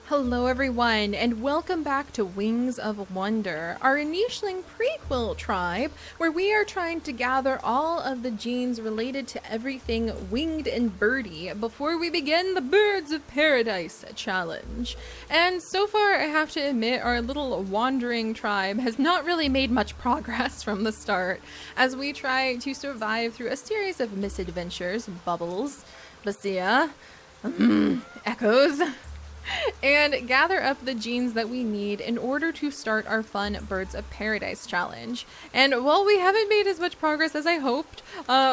Hello everyone, and welcome back to Wings of Wonder, our Initialing prequel tribe, where we are trying to gather all of the genes related to everything winged and birdie before we begin the Birds of Paradise challenge. And so far, I have to admit, our little wandering tribe has not really made much progress from the start, as we try to survive through a series of misadventures, Bubbles, Basia, Echoes, and gather up the genes that we need in order to start our fun Birds of Paradise challenge. And while we haven't made as much progress as I hoped,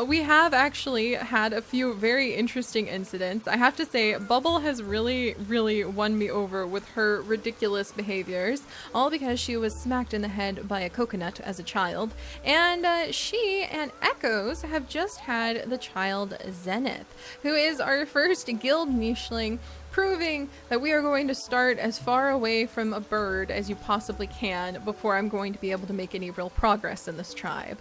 we have actually had a few very interesting incidents. I have to say, Bubble has really won me over with her ridiculous behaviors, all because she was smacked in the head by a coconut as a child. And she and Echoes have just had the child Zenith, who is our first guild nicheling, proving that we are going to start as far away from a bird as you possibly can before I'm going to be able to make any real progress in this tribe.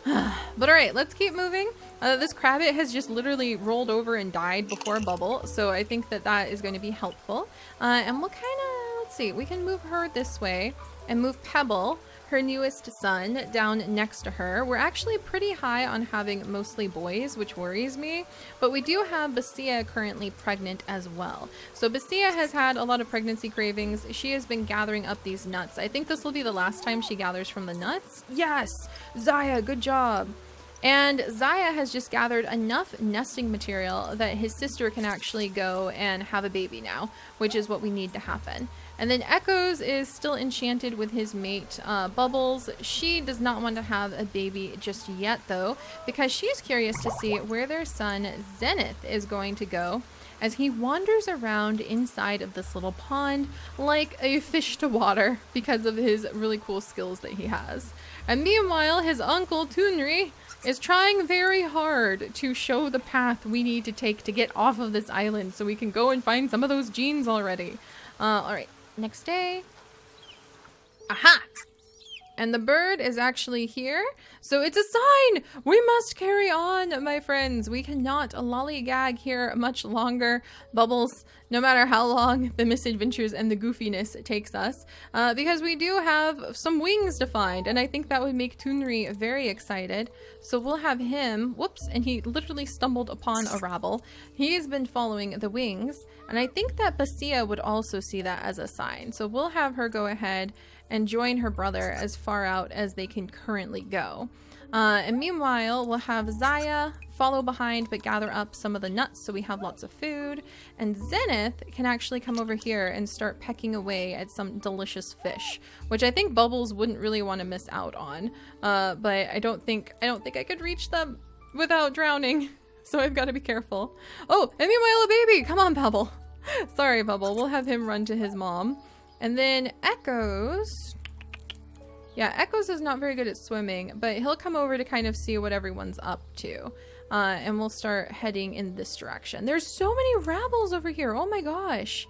But alright, let's keep moving. This Crabbit has just literally rolled over and died before Bubble, so I think that that is going to be helpful. And we'll kind of, let's see, we can move her this way and move Pebble, her newest son, down next to her. We're actually pretty high on having mostly boys, which worries me, but we do have Basia currently pregnant as well. So Basia has had a lot of pregnancy cravings. She has been gathering up these nuts. I think this will be the last time she gathers from the nuts. Yes! Zaya, good job! And Zaya has just gathered enough nesting material that his sister can actually go and have a baby now, which is what we need to happen. And then Echoes is still enchanted with his mate, Bubbles. She does not want to have a baby just yet, though, because she's curious to see where their son, Zenith, is going to go as he wanders around inside of this little pond like a fish to water because of his really cool skills that he has. And meanwhile, his uncle, Tunri, is trying very hard to show the path we need to take to get off of this island so we can go and find some of those genes already. Alright. Next day. Aha! And the bird is actually here. So it's a sign! We must carry on, my friends. We cannot lollygag here much longer. Bubbles, no matter how long the misadventures and the goofiness takes us. Because we do have some wings to find. And I think that would make Tunri very excited. So we'll have him, whoops, and he literally stumbled upon a rabble. He's been following the wings. And I think that Basia would also see that as a sign. So we'll have her go ahead and join her brother as far out as they can currently go. And meanwhile, we'll have Zaya follow behind but gather up some of the nuts so we have lots of food. And Zenith can actually come over here and start pecking away at some delicious fish, which I think Bubbles wouldn't really want to miss out on. But I don't think I could reach them without drowning. So I've got to be careful. Oh, and meanwhile a baby! Come on, Bubble. Sorry, Bubble. We'll have him run to his mom. And then Echoes. Yeah, Echoes is not very good at swimming, but he'll come over to kind of see what everyone's up to. And we'll start heading in this direction. There's so many rabbles over here. Oh my gosh.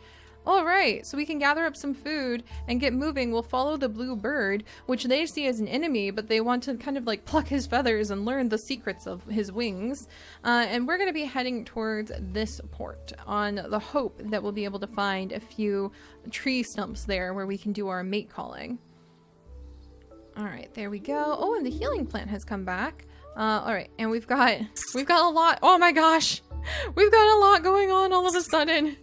All right, so we can gather up some food and get moving. We'll follow the blue bird, which they see as an enemy, but they want to kind of like pluck his feathers and learn the secrets of his wings. And we're going to be heading towards this port on the hope that we'll be able to find a few tree stumps there where we can do our mate calling. All right, there we go. Oh, and the healing plant has come back. All right, and we've got a lot. Oh my gosh, we've got a lot going on all of a sudden.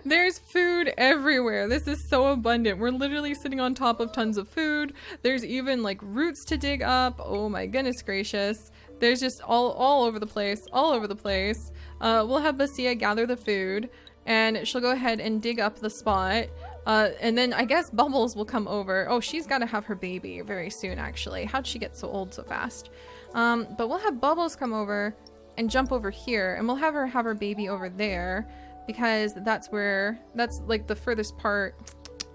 There's food everywhere. This is so abundant. We're literally sitting on top of tons of food. There's even like roots to dig up. Oh my goodness gracious. There's just all over the place, all over the place. We'll have Basia gather the food and she'll go ahead and dig up the spot. And then I guess Bubbles will come over. Oh, she's got to have her baby very soon, actually. How'd she get so old so fast? But we'll have Bubbles come over and jump over here, and we'll have her baby over there because that's like the furthest part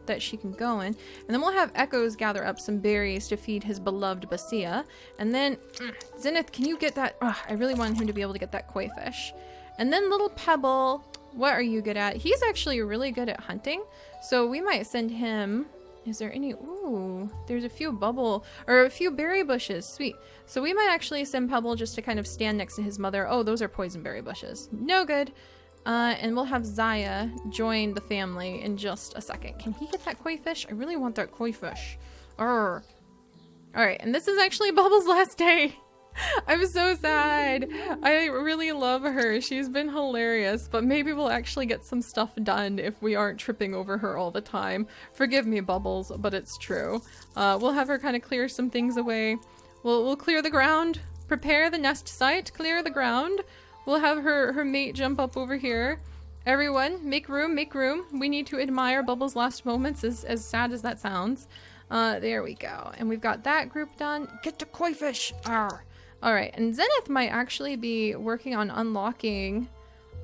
that she can go in. And then we'll have Echoes gather up some berries to feed his beloved Basia. And then Zenith, can you get that? I really want him to be able to get that koi fish. And then little Pebble, what are you good at? He's actually really good at hunting, so we might send him. Is there any? Ooh, there's a few berry bushes. Sweet. So we might actually send Pebble just to kind of stand next to his mother. Oh, those are poisonberry bushes. No good. And we'll have Zaya join the family in just a second. Can he get that koi fish? I really want that koi fish. Arr. All right, and this is actually Bubbles' last day. I'm so sad. I really love her. She's been hilarious, but maybe we'll actually get some stuff done if we aren't tripping over her all the time. Forgive me, Bubbles, but it's true. We'll have her kind of clear some things away. We'll clear the ground, prepare the nest site, clear the ground. We'll have her mate jump up over here. Everyone, make room, make room. We need to admire Bubbles' last moments, as sad as that sounds. There we go. And we've got that group done. Get to koi fish! Arr. All right, and Zenith might actually be working on unlocking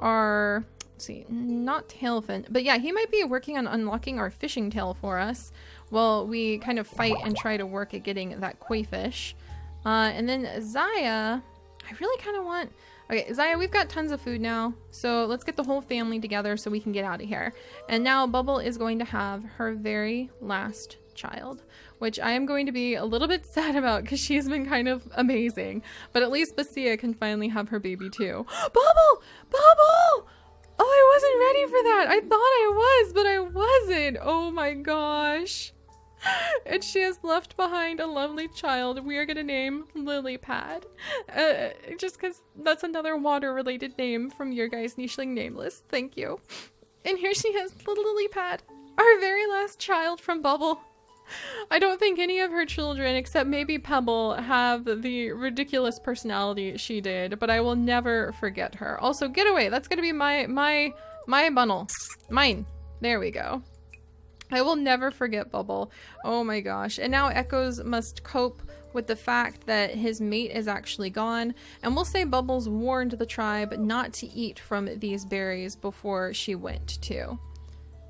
our, let's see, not tailfin, but yeah, he might be working on unlocking our fishing tail for us while we kind of fight and try to work at getting that koi fish. And then Zaya, I really kind of want... Okay, Zaya, we've got tons of food now, so let's get the whole family together so we can get out of here. And now Bubble is going to have her very last child, which I am going to be a little bit sad about because she's been kind of amazing. But at least Basia can finally have her baby too. Bubble! Bubble! Oh, I wasn't ready for that. I thought I was, but I wasn't. Oh my gosh. And she has left behind a lovely child we are going to name Lily Pad. Just because that's another water-related name from your guys' nicheling name list. Thank you. And here she is, little Lily Pad, our very last child from Bubble. I don't think any of her children, except maybe Pebble, have the ridiculous personality she did, but I will never forget her. Also, get away. That's going to be my bundle. Mine. There we go. I will never forget Bubble. Oh my gosh. And now Echoes must cope with the fact that his mate is actually gone. And we'll say Bubbles warned the tribe not to eat from these berries before she went too.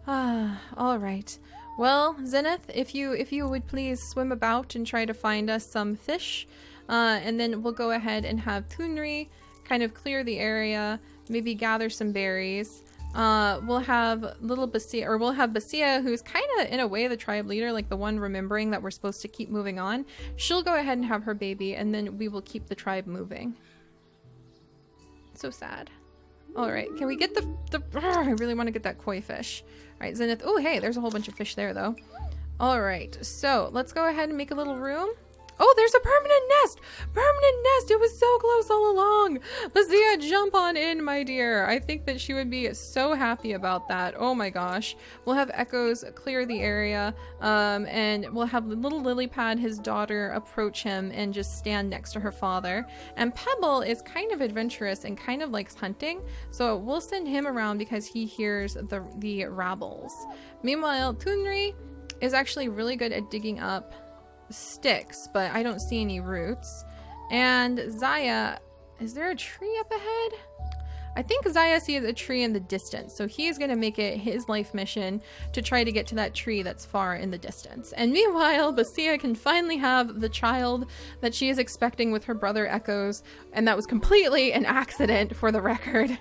All right. Well, Zenith, if you would please swim about and try to find us some fish. And then we'll go ahead and have Tunri kind of clear the area, maybe gather some berries. We'll have little Basia, or we'll have Basia, who's kind of in a way the tribe leader, like the one remembering that we're supposed to keep moving on. She'll go ahead and have her baby, and then we will keep the tribe moving. So sad. All right, can we get I really want to get that koi fish. All right, Zenith. Oh, hey, there's a whole bunch of fish there, though. All right, so let's go ahead and make a little room. Oh, there's a permanent nest! Permanent nest! It was so close all along! Basia, jump on in, my dear. I think that she would be so happy about that. Oh my gosh. We'll have Echoes clear the area, and we'll have little Lily Pad, his daughter, approach him and just stand next to her father. And Pebble is kind of adventurous and kind of likes hunting, so we'll send him around because he hears the rabbles. Meanwhile, Tunri is actually really good at digging up sticks, but I don't see any roots. And Zaya, is there a tree up ahead? I think Zaya sees a tree in the distance, so he's gonna make it his life mission to try to get to that tree that's far in the distance. And meanwhile, Basia can finally have the child that she is expecting with her brother Echoes, and that was completely an accident, for the record.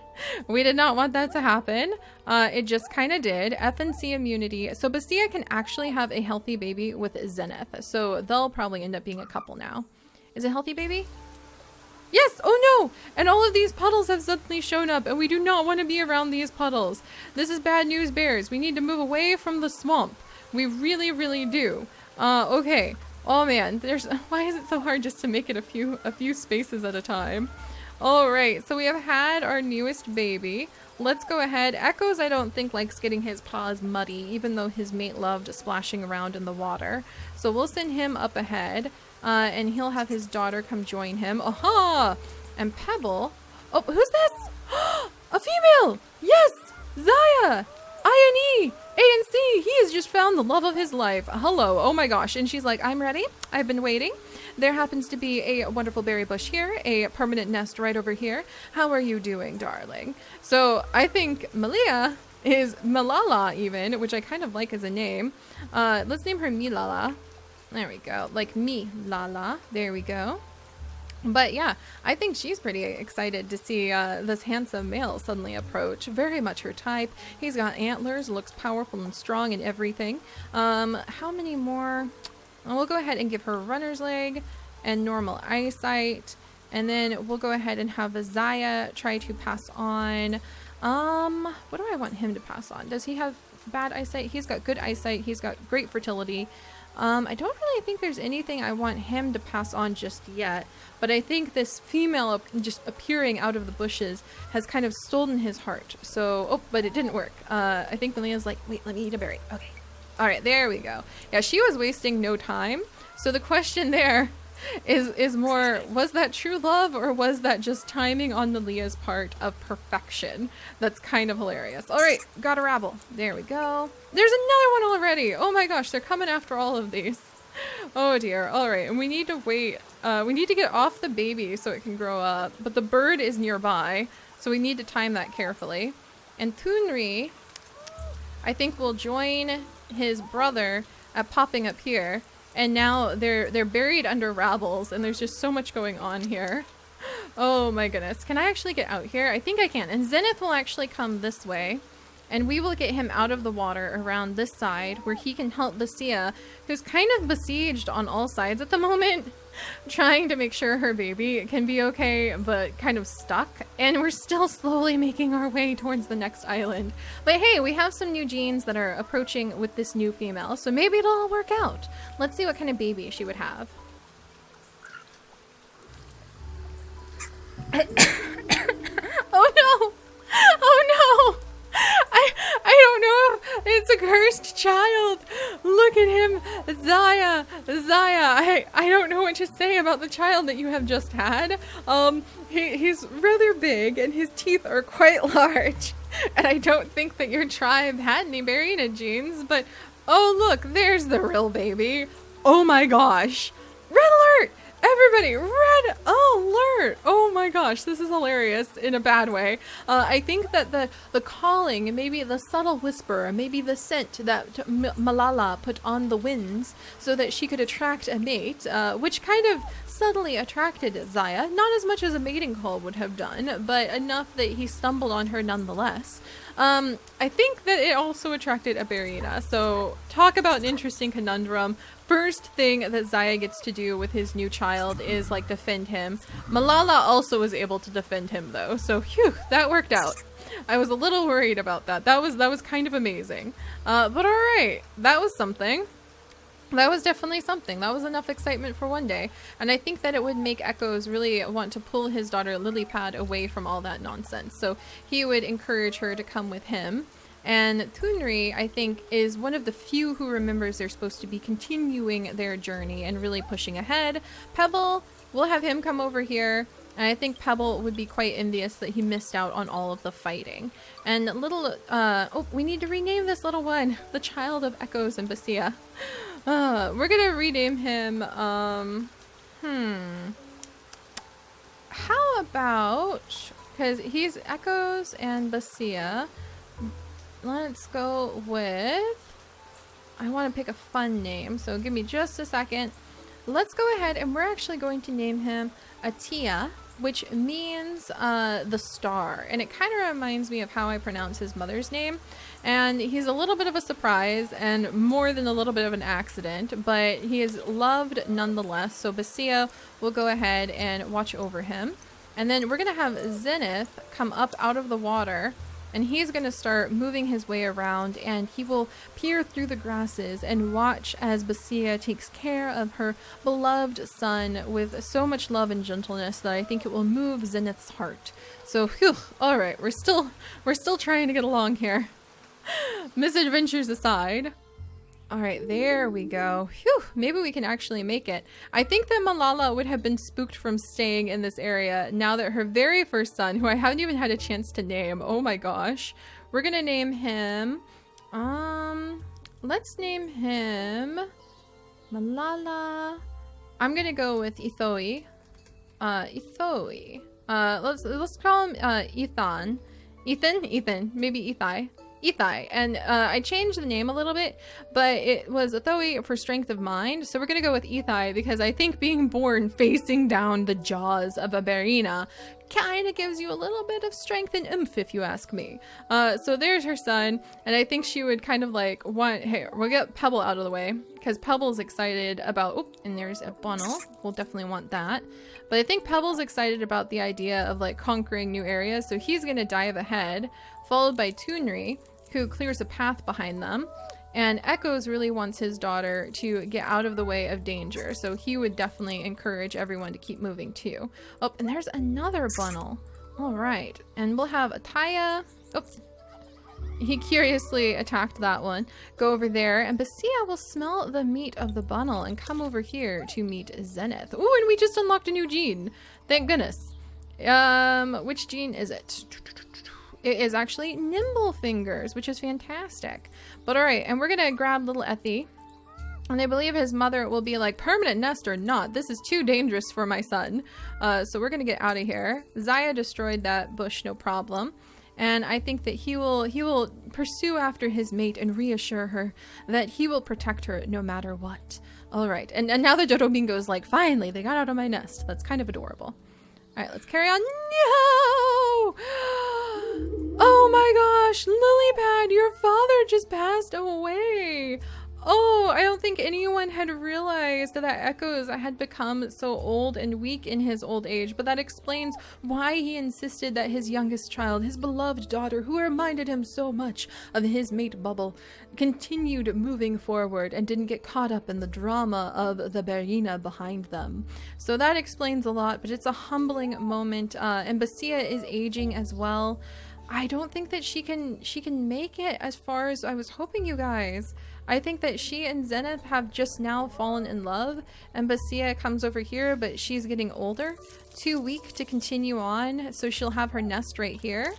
We did not want that to happen. It just kind of did. FNC immunity. So Basia can actually have a healthy baby with Zenith, so they'll probably end up being a couple now. Is it a healthy baby? Yes! Oh no! And all of these puddles have suddenly shown up, and we do not want to be around these puddles. This is bad news, bears. We need to move away from the swamp. We really, really do. Okay. Oh man, why is it so hard just to make it a few spaces at a time? All right, so we have had our newest baby. Let's go ahead. Echoes, I don't think, likes getting his paws muddy, even though his mate loved splashing around in the water. So we'll send him up ahead. And he'll have his daughter come join him. Aha! And Pebble. Oh, who's this? A female! Yes! Zaya! INE! ANC! He has just found the love of his life. Hello. Oh my gosh. And she's like, I'm ready. I've been waiting. There happens to be a wonderful berry bush here, a permanent nest right over here. How are you doing, darling? So I think Malia is Malala even, which I kind of like as a name. Let's name her Milala. There we go. Like me, Lala. There we go. But yeah, I think she's pretty excited to see this handsome male suddenly approach. Very much her type. He's got antlers, looks powerful and strong and everything. How many more? We'll go ahead and give her runner's leg and normal eyesight. And then we'll go ahead and have Zaya try to pass on What do I want him to pass on? Does he have bad eyesight? He's got good eyesight. He's got great fertility. I don't really think there's anything I want him to pass on just yet, but I think this female just appearing out of the bushes has kind of stolen his heart. So, oh, but it didn't work. I think Malia's like, wait, let me eat a berry. Okay. All right, there we go. Yeah, she was wasting no time. So the question there is more, was that true love or was that just timing on Malia's part of perfection? That's kind of hilarious. All right, got a rabble. There we go. There's another one already. Oh my gosh, they're coming after all of these. Oh dear. All right, and we need to wait. We need to get off the baby so it can grow up, but the bird is nearby, so we need to time that carefully. And Thunri, I think, will join his brother popping up here. And now they're buried under rabbles, and there's just so much going on here. Oh my goodness. Can I actually get out here? I think I can. And Zenith will actually come this way, and we will get him out of the water around this side where he can help Basia, who's kind of besieged on all sides at the moment, trying to make sure her baby can be okay, but kind of stuck. And we're still slowly making our way towards the next island. But hey, we have some new genes that are approaching with this new female, so maybe it'll all work out. Let's see what kind of baby she would have. Oh no! Oh no! I don't know. It's a cursed child. Look at him. Zaya. I don't know what to say about the child that you have just had. He's rather big and his teeth are quite large. And I don't think that your tribe had any Barina genes, but oh look, there's the real baby. Oh my gosh. Red alert! Everybody, red alert! Oh my gosh, this is hilarious in a bad way. I think that the calling, maybe the subtle whisper, maybe the scent that Malala put on the winds so that she could attract a mate, which kind of subtly attracted Zaya. Not as much as a mating call would have done, but enough that he stumbled on her nonetheless. I think that it also attracted a Barina. So talk about an interesting conundrum. First thing that Zaya gets to do with his new child is like defend him. Malala also was able to defend him though, so phew, that worked out. I was a little worried about that. That was kind of amazing. But all right, that was something. That was definitely something. That was enough excitement for one day. And I think that it would make Echoes really want to pull his daughter Lilypad away from all that nonsense. So he would encourage her to come with him. And Thunri, I think, is one of the few who remembers they're supposed to be continuing their journey and really pushing ahead. Pebble, we'll have him come over here. And I think Pebble would be quite envious that he missed out on all of the fighting. And little, oh, we need to rename this little one, the child of Echoes and Basia. We're gonna rename him, how about, because he's Echoes and Basia, let's go with, I want to pick a fun name, so give me just a second. Let's go ahead and we're actually going to name him Atia, which means the star, and it kind of reminds me of how I pronounce his mother's name. And he's a little bit of a surprise and more than a little bit of an accident, but he is loved nonetheless. So Basia will go ahead and watch over him, and then we're gonna have Zenith come up out of the water, and he's going to start moving his way around, and he will peer through the grasses and watch as Basia takes care of her beloved son with so much love and gentleness that I think it will move Zenith's heart. So, whew, all right, we're still trying to get along here. Misadventures aside. All right, there we go. Phew, maybe we can actually make it. I think that Malala would have been spooked from staying in this area now that her very first son, who I haven't even had a chance to name, oh my gosh, we're gonna name him, let's name him Malala. I'm gonna go with Ithoi. Let's call him Ethan, maybe Ethai. And I changed the name a little bit, but it was Ithoi for strength of mind. So we're going to go with Ethai because I think being born facing down the jaws of a Barina kind of gives you a little bit of strength and oomph, if you ask me. So there's her son, and I think she would kind of like want, hey, we'll get Pebble out of the way, because Pebble's excited about, oh, and there's a funnel. We'll definitely want that. But I think Pebble's excited about the idea of like conquering new areas, so he's gonna dive ahead, followed by Toonri, who clears a path behind them. And Echoes really wants his daughter to get out of the way of danger, so he would definitely encourage everyone to keep moving too. Oh, and there's another funnel. All right, and we'll have Ataya. Oops. He curiously attacked that one. Go over there, and Basia will smell the meat of the funnel and come over here to meet Zenith. Ooh, and we just unlocked a new gene. Thank goodness. Which gene is it? It is actually Nimble Fingers, which is fantastic. But all right, and we're gonna grab little Ethy. And I believe his mother will be like, permanent nest or not, this is too dangerous for my son. So we're gonna get out of here. Zaya destroyed that bush, no problem. And I think that he will pursue after his mate and reassure her that he will protect her no matter what. All right, and now the Dorobingo is like, finally, they got out of my nest. That's kind of adorable. All right, let's carry on. No! Oh my gosh, Lilypad, your father just passed away. Oh, I don't think anyone had realized that Echoes had become so old and weak in his old age, but that explains why he insisted that his youngest child, his beloved daughter, who reminded him so much of his mate Bubble, continued moving forward and didn't get caught up in the drama of the Berina behind them. So that explains a lot, but it's a humbling moment, and Basia is aging as well. I don't think that she can make it as far as I was hoping, you guys. I think that she and Zenith have just now fallen in love, and Basia comes over here, but she's getting older, too weak to continue on, so she'll have her nest right here.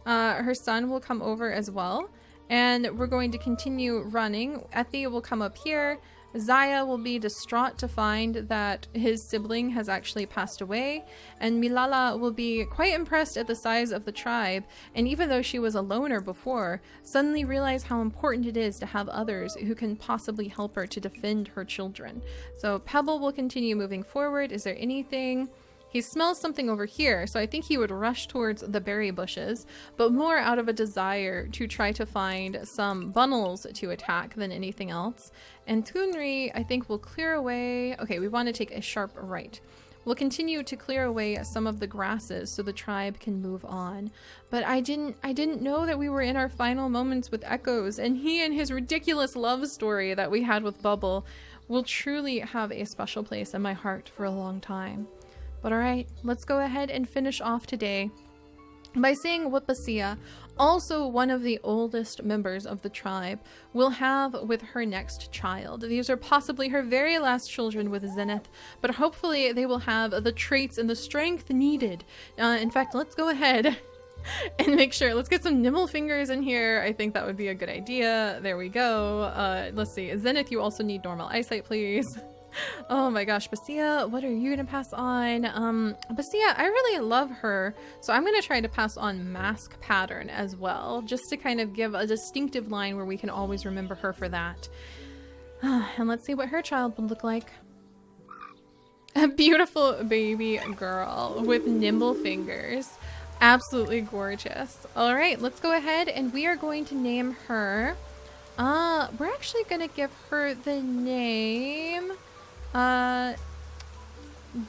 Her son will come over as well, and we're going to continue running. Ethy will come up here. Zaya will be distraught to find that his sibling has actually passed away, and Milala will be quite impressed at the size of the tribe, and even though she was a loner before, suddenly realize how important it is to have others who can possibly help her to defend her children. So Pebble will continue moving forward. Is there anything? He smells something over here, so I think he would rush towards the berry bushes, but more out of a desire to try to find some bunnels to attack than anything else. And Toonri, I think, will clear away. Okay, we want to take a sharp right. We'll continue to clear away some of the grasses so the tribe can move on. But I didn't know that we were in our final moments with Echoes, and he and his ridiculous love story that we had with Bubble will truly have a special place in my heart for a long time. But alright, let's go ahead and finish off today by seeing what Basia, also one of the oldest members of the tribe, will have with her next child. These are possibly her very last children with Zenith, but hopefully they will have the traits and the strength needed. In fact, let's go ahead and make sure. Let's get some Nimble Fingers in here. I think that would be a good idea. There we go. Let's see. Zenith, you also need normal eyesight, please. Oh my gosh, Basia, what are you gonna pass on? Basia, I really love her, so I'm gonna try to pass on Mask Pattern as well, just to kind of give a distinctive line where we can always remember her for that. And let's see what her child would look like. A beautiful baby girl with nimble fingers. Absolutely gorgeous. All right, let's go ahead and we are going to name her. We're actually gonna give her the name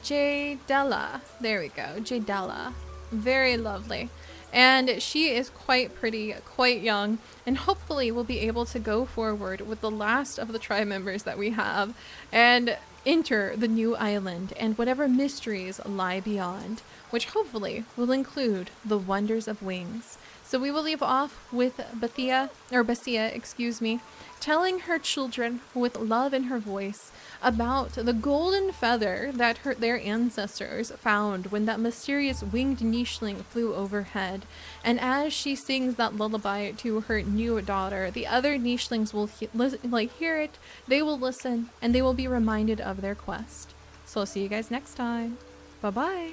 Jadella. There we go, Jadella. Very lovely. And she is quite pretty, quite young, and hopefully we'll be able to go forward with the last of the tribe members that we have and enter the new island and whatever mysteries lie beyond, which hopefully will include the wonders of wings. So we will leave off with Basia, excuse me, telling her children with love in her voice about the golden feather that their ancestors found when that mysterious winged nicheling flew overhead. And as she sings that lullaby to her new daughter, the other nichelings will hear it, they will listen, and they will be reminded of their quest. So I'll see you guys next time. Bye-bye.